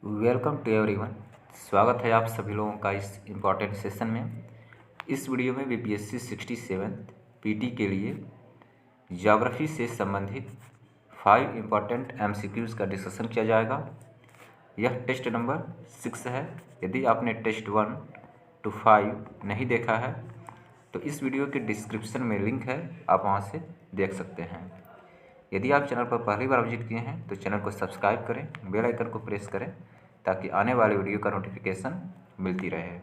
Welcome to everyone. स्वागत है आप सभी लोगों का इस इम्पॉर्टेंट सेशन में। इस वीडियो में बीपीएससी 67 पीटी के लिए ज्योग्राफी से संबंधित 5 इम्पॉर्टेंट एमसीक्यूज का डिस्कशन किया जाएगा। यह टेस्ट नंबर 6 है। यदि आपने टेस्ट 1 to 5 नहीं देखा है तो इस वीडियो के डिस्क्रिप्शन में लिंक है, आप वहाँ से देख सकते हैं। यदि आप चैनल पर पहली बार विजिट किए हैं तो चैनल को सब्सक्राइब करें, बेल आइकन को प्रेस करें ताकि आने वाले वीडियो का नोटिफिकेशन मिलती रहे।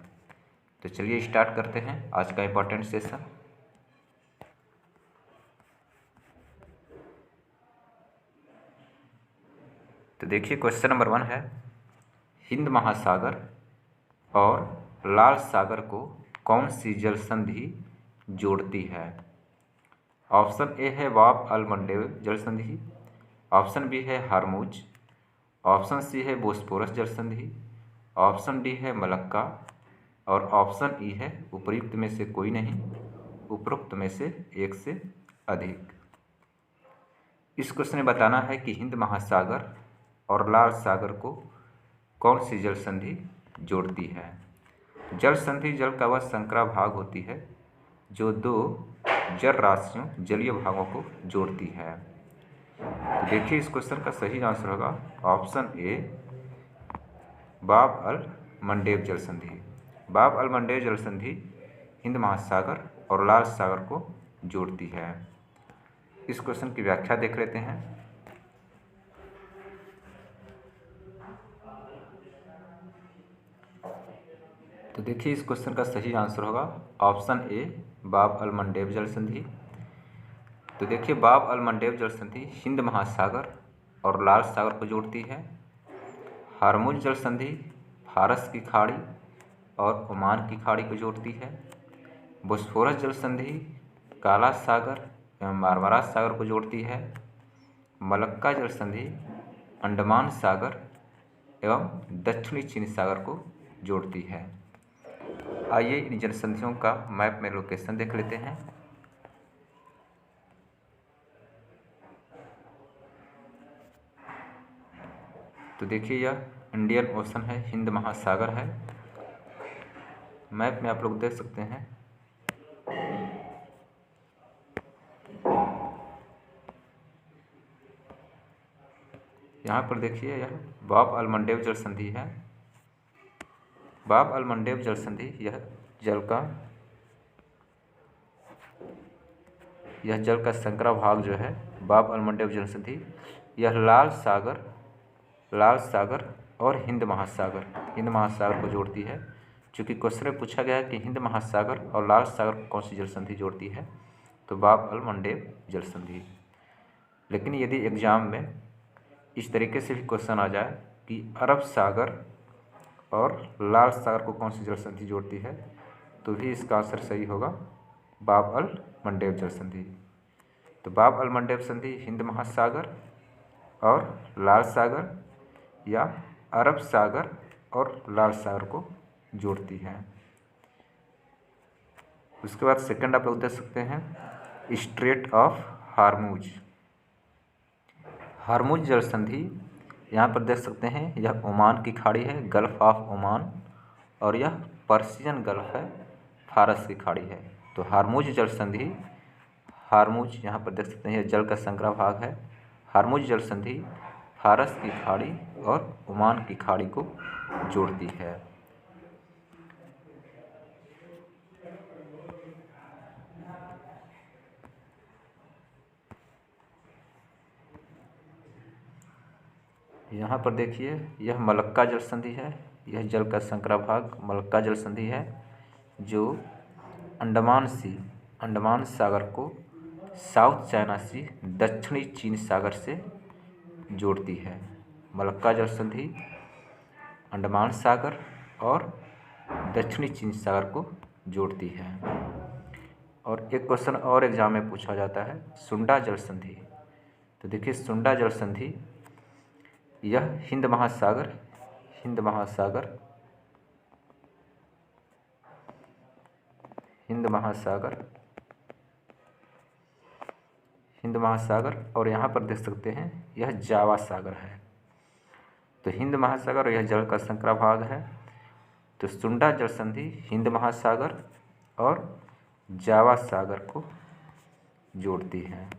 तो चलिए स्टार्ट करते हैं आज का इम्पोर्टेंट सेशन। तो देखिए क्वेश्चन नंबर 1 है, हिंद महासागर और लाल सागर को कौन सी जल संधि जोड़ती है? ऑप्शन ए है बाब अल मंडेब जल संधि, ऑप्शन बी है हारमुज, ऑप्शन सी है बोस्पोरस जल संधि, ऑप्शन डी है मलक्का और ऑप्शन ई है उपर्युक्त में से कोई नहीं, उपरोक्त में से एक से अधिक। इस क्वेश्चन में बताना है कि हिंद महासागर और लाल सागर को कौन सी जल संधि जोड़ती है। जल संधि जल का वह संकरा भाग होती है जो दो जल राशियों जलीय भागों को जोड़ती है। तो देखिए इस क्वेश्चन का सही आंसर होगा ऑप्शन ए बाब अल मंडेब जल संधि। बाब अल मंडेब जल संधि हिंद महासागर और लाल सागर को जोड़ती है। इस क्वेश्चन की व्याख्या देख लेते हैं। तो देखिए इस क्वेश्चन का सही आंसर होगा ऑप्शन ए बाब अल मंडेब जल संधि। तो देखिए बाब अल मंडेब जल संधि हिंद महासागर और लाल सागर को जोड़ती है। हारमुज जल संधि फारस की खाड़ी और ओमान की खाड़ी को जोड़ती है। बोस्फोरस जल संधि काला सागर एवं मारमरा सागर को जोड़ती है। मलक्का जल संधि अंडमान सागर एवं दक्षिणी चीन सागर को जोड़ती है। आइए इन जल संधियों का मैप में लोकेशन देख लेते हैं। तो देखिए यह इंडियन ओशन है, हिंद महासागर है। मैप में आप लोग देख सकते हैं। यहाँ पर देखिए यह बाब अल मंडेब जल संधि है। बाब अल मंडेब जल संधि यह जल का संकरा भाग जो है बाब अल मंडेब जल संधि यह लाल सागर और हिंद महासागर को जोड़ती है। चूँकि क्वेश्चन में पूछा गया है कि हिंद महासागर और लाल सागर को कौन सी जल संधि जोड़ती है, तो बाब अल मंडेब जल संधि। लेकिन यदि एग्जाम में इस तरीके से भी क्वेश्चन आ जाए कि अरब सागर और लाल सागर को कौन सी जल संधि जोड़ती है, तो भी इसका आंसर सही होगा बाब अल मंडेब जल संधि। तो बाब अल मंडेब संधि हिंद महासागर और लाल सागर या अरब सागर और लाल सागर को जोड़ती है। उसके बाद सेकंड आप लोग देख सकते हैं स्ट्रेट ऑफ हारमुज। हारमुज जल संधि यहाँ पर देख सकते हैं यह ओमान की खाड़ी है, गल्फ ऑफ ओमान, और यह पर्शियन गल्फ है, फारस की खाड़ी है। तो हारमुज जल संधि, हारमुज यहाँ पर देख सकते हैं यह जल का संकरा भाग है। हारमुज जल संधि फारस की खाड़ी और ओमान की खाड़ी को जोड़ती है। यहाँ पर देखिए यह मलक्का जल संधि है। यह जल का संकरा भाग मलक्का जल संधि है जो अंडमान सागर को साउथ चाइना सी दक्षिणी चीन सागर से जोड़ती है। मलक्का जल संधि अंडमान सागर और दक्षिणी चीन सागर को जोड़ती है। और एक क्वेश्चन और एग्जाम में पूछा जाता है सुंडा जल संधि। तो देखिए सुंडा जल संधि यह हिंद महासागर और यहाँ पर देख सकते हैं यह जावा सागर है। तो हिंद महासागर, यह जल का संकरा भाग है। तो सुंडा जल संधि हिंद महासागर और जावा सागर को जोड़ती है।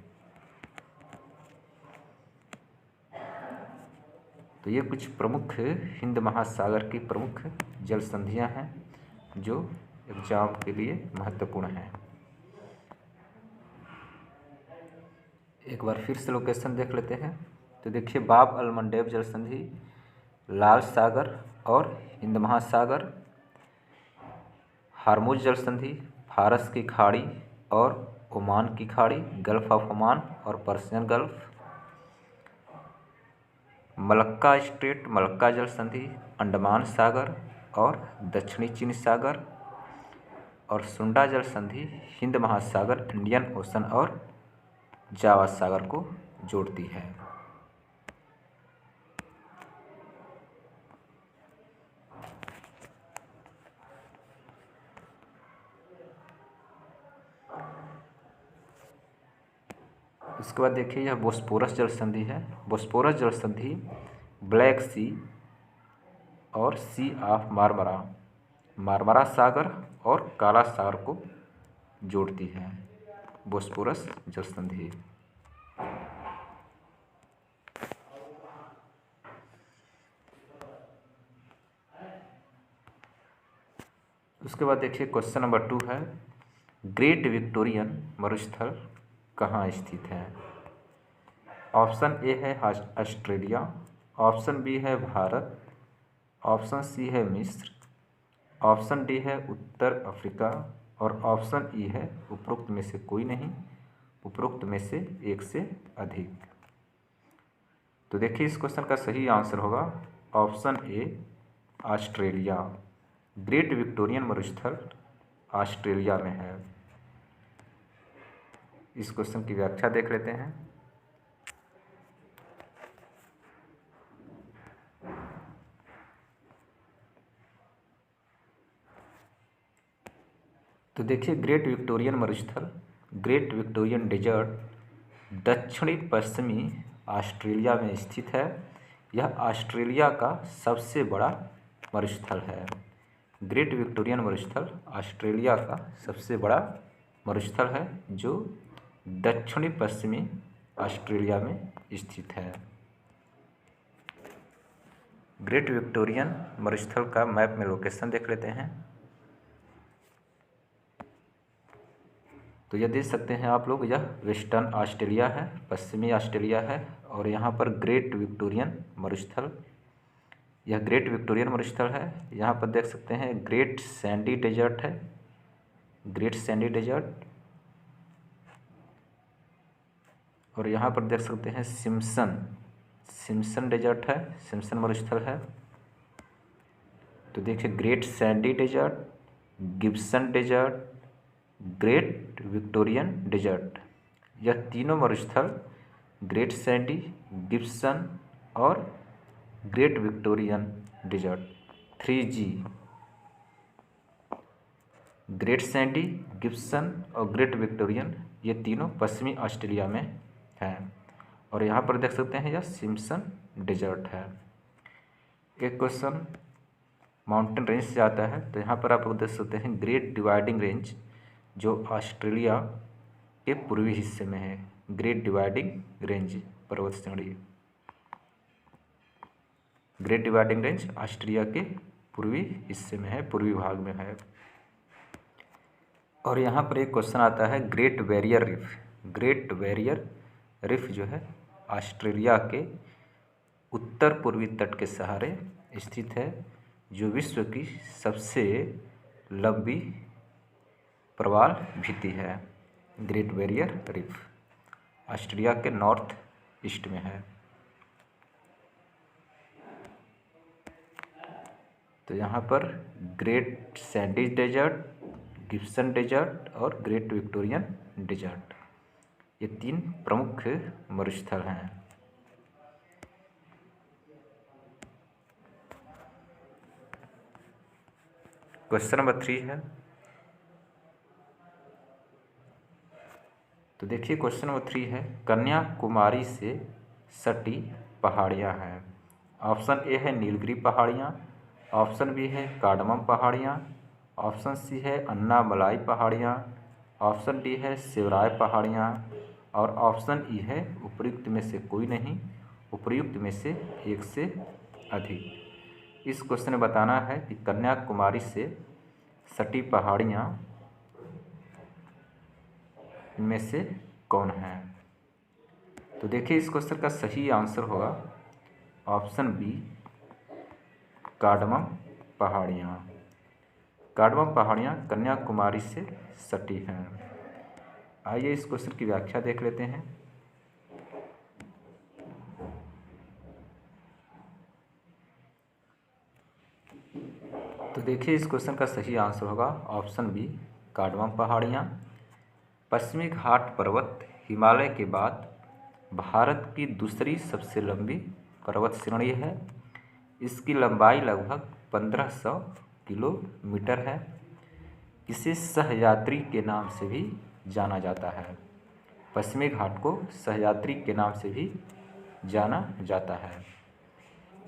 तो ये कुछ प्रमुख हिंद महासागर की प्रमुख जल संधियाँ हैं जो एग्जाम के लिए महत्वपूर्ण हैं। एक बार फिर से लोकेशन देख लेते हैं। तो देखिए, बाब अल मंडेब जल संधि लाल सागर और हिंद महासागर, हार्मुज जल संधि फारस की खाड़ी और ओमान की खाड़ी, गल्फ ऑफ ओमान और Persian gulf, Malacca strait Malacca जल संधि अंडमान सागर और दक्षिणी चीन सागर, और सुंडा जल संधि हिंद महासागर इंडियन ओशन और जावा सागर को जोड़ती है। इसके बाद देखिए, यह बोस्पोरस जल संधि है। बोस्पोरस जल संधि ब्लैक सी और सी ऑफ मार्मरा, मार्मरा सागर और काला सागर को जोड़ती है, बोस्पोरस जल संधि। उसके बाद देखिए, क्वेश्चन नंबर 2 है, ग्रेट विक्टोरियन मरुस्थल कहाँ स्थित है? ऑप्शन ए है ऑस्ट्रेलिया, ऑप्शन बी है भारत, ऑप्शन सी है मिस्र, ऑप्शन डी है उत्तर अफ्रीका और ऑप्शन ई है उपरोक्त में से कोई नहीं, उपरोक्त में से एक से अधिक। तो देखिए, इस क्वेश्चन का सही आंसर होगा option A Australia. Great Victorian मरुस्थल ऑस्ट्रेलिया में है। इस क्वेश्चन की व्याख्या देख लेते हैं। तो देखिए, ग्रेट विक्टोरियन मरुस्थल, ग्रेट विक्टोरियन डेजर्ट दक्षिणी पश्चिमी ऑस्ट्रेलिया में स्थित है। यह ऑस्ट्रेलिया का सबसे बड़ा मरुस्थल है। ग्रेट विक्टोरियन मरुस्थल ऑस्ट्रेलिया का सबसे बड़ा मरुस्थल है जो दक्षिणी पश्चिमी ऑस्ट्रेलिया में स्थित है। ग्रेट विक्टोरियन मरुस्थल का मैप में लोकेशन देख लेते हैं। तो यह देख सकते हैं आप लोग, यह वेस्टर्न ऑस्ट्रेलिया है, पश्चिमी ऑस्ट्रेलिया है, और यहाँ पर ग्रेट विक्टोरियन मरुस्थल, यह ग्रेट विक्टोरियन मरुस्थल है। यहाँ पर देख सकते हैं ग्रेट सैंडी डेजर्ट है, ग्रेट सैंडी डेजर्ट, और यहाँ पर देख सकते हैं सिम्सन डेजर्ट है, सिम्सन मरुस्थल है। तो देखिए, Great Sandy Desert, Gibson Desert, Great Victorian Desert, यह तीनों मरुस्थल ग्रेट सैंडी, गिब्सन और Great Victorian Desert 3G, Great Sandy, Gibson और ग्रेट विक्टोरियन, ये तीनों पश्चिमी ऑस्ट्रेलिया में हैं। और यहाँ पर देख सकते हैं यह सिम्सन डेजर्ट है। एक क्वेश्चन माउंटेन रेंज से आता है। तो यहाँ पर आप लोग देख सकते हैं ग्रेट डिवाइडिंग रेंज जो ऑस्ट्रेलिया के पूर्वी हिस्से में है, ग्रेट डिवाइडिंग रेंज पर्वत श्रेणी, ग्रेट डिवाइडिंग रेंज ऑस्ट्रेलिया के पूर्वी हिस्से में है, पूर्वी भाग में है। और यहाँ पर एक क्वेश्चन आता है Great Barrier reef. Great Barrier reef जो है ऑस्ट्रेलिया के उत्तर पूर्वी तट के सहारे स्थित है, जो विश्व की सबसे लंबी प्रवाल भित्ति है। ग्रेट बैरियर रीफ ऑस्ट्रेलिया के नॉर्थ ईस्ट में है। तो यहाँ पर Great Sandy Desert, Gibson Desert और ग्रेट विक्टोरियन डेजर्ट, ये तीन प्रमुख मरुस्थल हैं। क्वेश्चन नंबर 3 है। तो देखिए, क्वेश्चन नंबर 3 है, कन्याकुमारी से सटी पहाड़ियाँ हैं। ऑप्शन ए है नीलगिरी पहाड़ियाँ, ऑप्शन बी है कार्डमम पहाड़ियाँ, ऑप्शन सी है अन्नामलाई पहाड़ियाँ, ऑप्शन डी है शिवराय पहाड़ियाँ और ऑप्शन ई है उपर्युक्त में से कोई नहीं, उपर्युक्त में से एक से अधिक। इस क्वेश्चन में बताना है कि कन्याकुमारी से सटी पहाड़ियाँ इनमें से कौन है। तो देखिए इस क्वेश्चन का सही आंसर होगा ऑप्शन बी कार्डमम पहाड़ियाँ। कार्डमम पहाड़ियाँ कन्याकुमारी से सटी हैं। आइए इस क्वेश्चन की व्याख्या देख लेते हैं। तो देखिए इस क्वेश्चन का सही आंसर होगा ऑप्शन बी कार्डमम पहाड़ियाँ। पश्चिमी घाट पर्वत हिमालय के बाद भारत की दूसरी सबसे लंबी पर्वत श्रेणी है। इसकी लंबाई लगभग 1500 किलोमीटर है। इसे सहयात्री के नाम से भी जाना जाता है। पश्चिमी घाट को सहयात्री के नाम से भी जाना जाता है।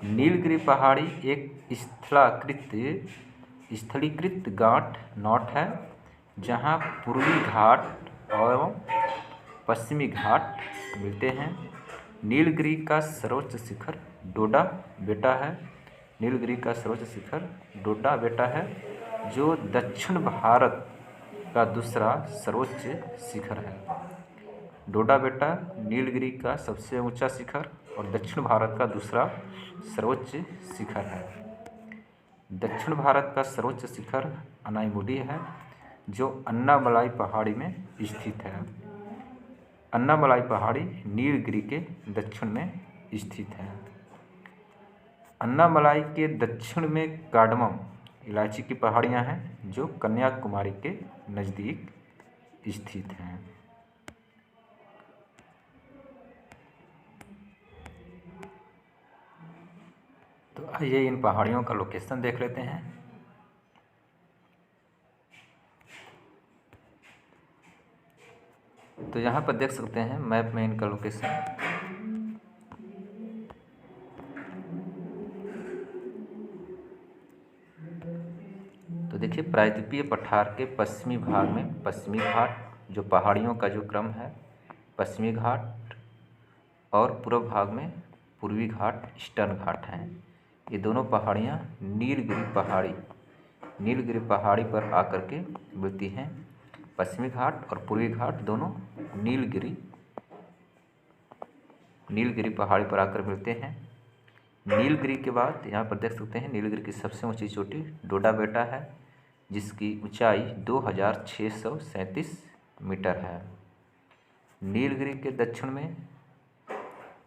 नीलगिरी पहाड़ी एक स्थलीकृत गांठ नोट है जहां पूर्वी घाट एवं पश्चिमी घाट मिलते हैं। नीलगिरी का सर्वोच्च शिखर डोडा बेटा है। नीलगिरी का सर्वोच्च शिखर डोडा बेटा है जो दक्षिण भारत का दूसरा सर्वोच्च शिखर है। डोडा बेटा नीलगिरी का सबसे ऊंचा शिखर और दक्षिण भारत का दूसरा सर्वोच्च शिखर है। दक्षिण भारत का सर्वोच्च शिखर अनाईमुडी है जो अन्नामलाई पहाड़ी में स्थित है। अन्नामलाई पहाड़ी नीलगिरी के दक्षिण में स्थित है। अन्नामलाई के दक्षिण में कार्डमम इलायची की पहाड़ियाँ हैं जो कन्याकुमारी के नज़दीक स्थित हैं। तो आइए इन पहाड़ियों का लोकेशन देख लेते हैं। तो यहाँ पर देख सकते हैं मैप में इनका लोकेशन। तो देखिए प्रायद्वीपीय पठार के पश्चिमी भाग में पश्चिमी घाट जो पहाड़ियों का जो क्रम है पश्चिमी घाट और पूर्व भाग में पूर्वी घाट ईस्टर्न घाट हैं। ये दोनों पहाड़ियाँ नीलगिरी पहाड़ी पर आकर के मिलती हैं। पश्चिमी घाट और पूर्वी घाट दोनों नीलगिरी पहाड़ी पर आकर मिलते हैं। नीलगिरी के बाद यहाँ पर देख सकते हैं नीलगिरी की सबसे ऊंची चोटी डोडा बेटा है जिसकी ऊंचाई 2637 मीटर है। नीलगिरी के दक्षिण में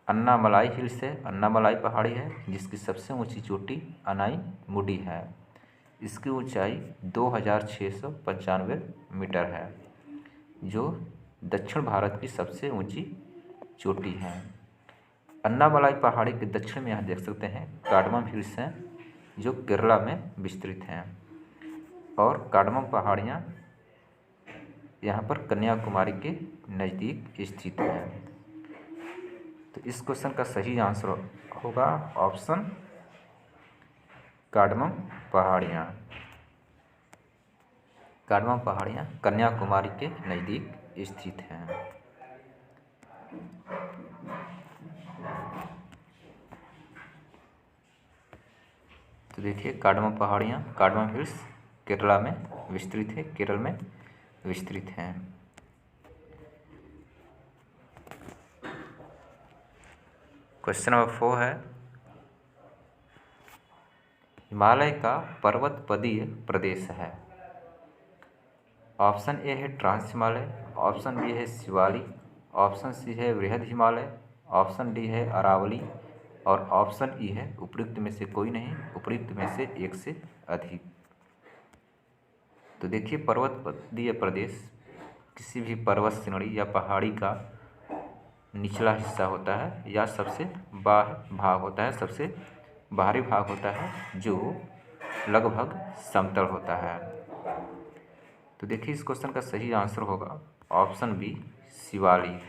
अन्नामलाई हिल्स है, अन्नामलाई पहाड़ी है जिसकी सबसे ऊंची चोटी अनाईमुडी है। इसकी ऊंचाई 2695 मीटर है जो दक्षिण भारत की सबसे ऊंची चोटी है। अन्नामलाई पहाड़ी के दक्षिण में यहाँ देख सकते हैं कार्डमम हिल्स हैं जो केरला में विस्तृत हैं और कार्डमम पहाड़ियाँ यहाँ पर कन्याकुमारी के नज़दीक स्थित हैं। तो इस क्वेश्चन का सही आंसर होगा ऑप्शन कार्डमम पहाड़ियाँ। कार्डमम पहाड़ियाँ कन्याकुमारी के नज़दीक स्थित हैं। तो देखिए कार्डमम पहाड़ियाँ कार्डमम हिल्स केरला में विस्तृत है, केरल में विस्तृत हैं। क्वेश्चन नंबर 4 है हिमालय का पर्वतपदीय प्रदेश है। ऑप्शन ए है ट्रांस हिमालय, ऑप्शन बी है शिवालिक, ऑप्शन सी है वृहद हिमालय, ऑप्शन डी है अरावली और ऑप्शन ई है उपर्युक्त में से कोई नहीं, उपर्युक्त में से एक से अधिक। तो देखिए पर्वतपदीय प्रदेश किसी भी पर्वत श्रेणी या पहाड़ी का निचला हिस्सा होता है या सबसे बाहरी भाग होता है, सबसे बाहरी भाग होता है जो लगभग समतल होता है। तो देखिए इस क्वेश्चन का सही आंसर होगा ऑप्शन बी शिवालिक।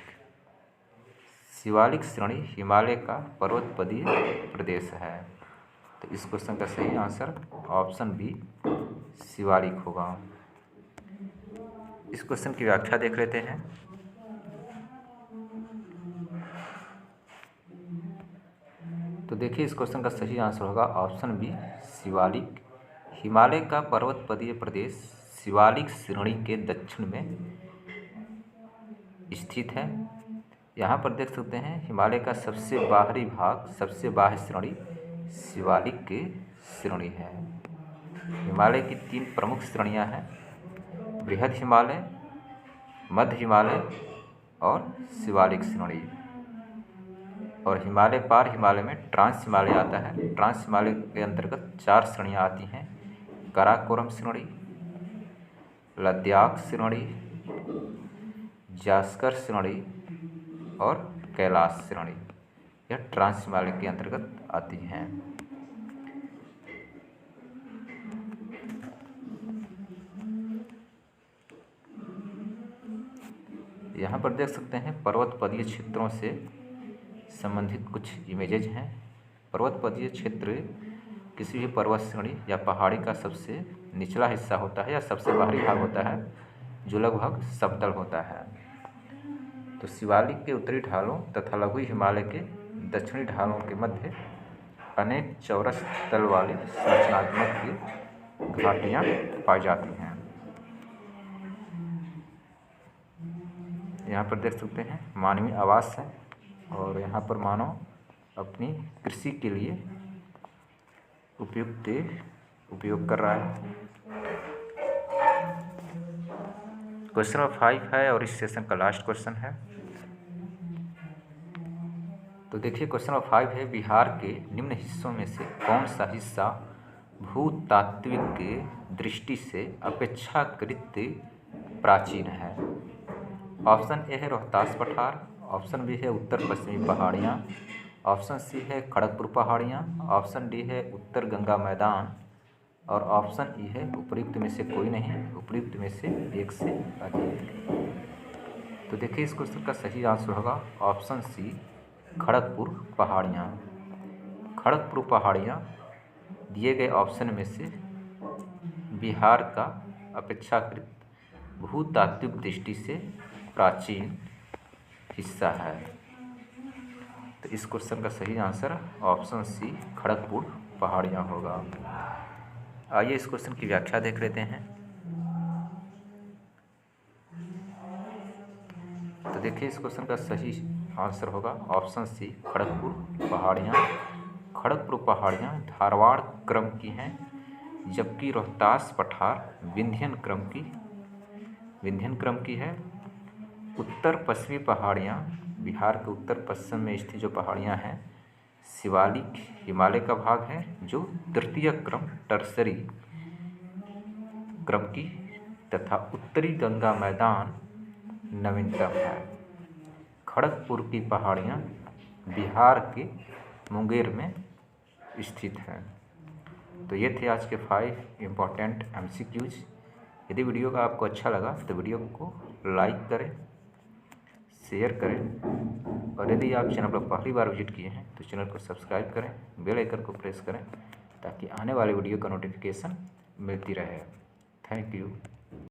शिवालिक श्रेणी हिमालय का पर्वतपदीय प्रदेश है। तो इस क्वेश्चन का सही आंसर ऑप्शन बी शिवालिक होगा। इस क्वेश्चन की व्याख्या देख लेते हैं। तो देखिए इस क्वेश्चन का सही आंसर होगा ऑप्शन बी शिवालिक। हिमालय का पर्वतपदीय प्रदेश शिवालिक श्रेणी के दक्षिण में स्थित है। यहाँ पर देख सकते हैं हिमालय का सबसे बाहरी भाग, सबसे बाह्य श्रेणी शिवालिक की श्रेणी है। हिमालय की 3 प्रमुख श्रेणियाँ हैं, बृहद हिमालय, मध्य हिमालय और शिवालिक श्रेणी। और हिमालय पार हिमालय में ट्रांस हिमालय आता है। ट्रांस हिमालय के अंतर्गत 4 श्रेणियाँ आती हैं, काराकोरम श्रेणी, लद्दाख श्रेणी, जास्कर श्रेणी और कैलाश श्रेणी। यह ट्रांस हिमालय के अंतर्गत आती हैं। यहाँ पर देख सकते हैं पर्वतपदीय क्षेत्रों से संबंधित कुछ इमेजेज हैं। पर्वतपदीय क्षेत्र किसी भी पर्वत श्रेणी या पहाड़ी का सबसे निचला हिस्सा होता है या सबसे बाहरी भाग होता है जो लगभग समतल होता है। तो शिवालिक के उत्तरी ढालों तथा लघु हिमालय के दक्षिणी ढालों के मध्य अनेक चौरस तल वाली संरचनात्मक घाटियाँ पाई जाती हैं। यहाँ पर देख सकते हैं मानवीय आवास है और यहाँ पर मानव अपनी कृषि के लिए उपयोग कर रहा है। क्वेश्चन नंबर 5 है और इस सेशन का लास्ट क्वेश्चन है। तो देखिए क्वेश्चन नंबर 5 है, बिहार के निम्न हिस्सों में से कौन सा हिस्सा भूतात्विक दृष्टि से अपेक्षाकृत प्राचीन है। ऑप्शन ए है रोहतास पठार, ऑप्शन बी है उत्तर पश्चिमी पहाड़ियाँ, ऑप्शन सी है खड़गपुर पहाड़ियाँ, ऑप्शन डी है उत्तर गंगा मैदान और ऑप्शन ई है उपयुक्त में से कोई नहीं, उपयुक्त में से एक से अधिक। तो देखिए इस क्वेश्चन का सही आंसर होगा ऑप्शन सी खड़गपुर पहाड़ियाँ। खड़गपुर पहाड़ियाँ दिए गए ऑप्शन में से बिहार का अपेक्षाकृत भूतात्विक दृष्टि से प्राचीन हिस्सा है। तो इस क्वेश्चन का सही आंसर ऑप्शन सी खड़गपुर पहाड़ियाँ होगा। आइए इस क्वेश्चन की व्याख्या देख लेते हैं। तो देखिए इस क्वेश्चन का सही आंसर होगा ऑप्शन सी खड़गपुर पहाड़ियाँ। खड़गपुर पहाड़ियाँ धारवाड़ क्रम की हैं, जबकि रोहतास पठार विंध्यन क्रम की है। उत्तर पश्चिमी पहाड़ियाँ बिहार के उत्तर पश्चिम में स्थित जो पहाड़ियाँ हैं शिवालिक हिमालय का भाग है जो तृतीय क्रम टर्सरी क्रम की, तथा उत्तरी गंगा मैदान नवीनतम है। खड़गपुर की पहाड़ियाँ बिहार के मुंगेर में स्थित हैं। तो ये थे आज के 5 इम्पॉर्टेंट MCQs। यदि वीडियो का आपको अच्छा लगा तो वीडियो को लाइक करें, शेयर करें और यदि आप चैनल पर पहली बार विजिट किए हैं तो चैनल को सब्सक्राइब करें, बेल आइकन को प्रेस करें ताकि आने वाले वीडियो का नोटिफिकेशन मिलती रहे। Thank you.